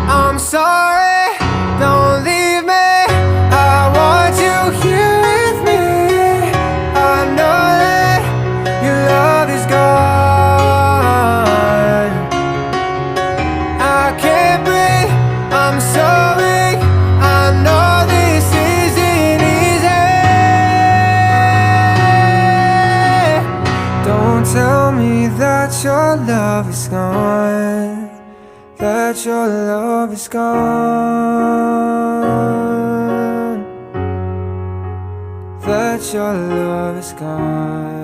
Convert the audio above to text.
I'm sorry, don't leave me. I want you here with me. I know that your love is gone. I can't breathe, I'm so weak. I know this isn't easy. Don't tell me that your love is gone, that your love is gone, that your love is gone.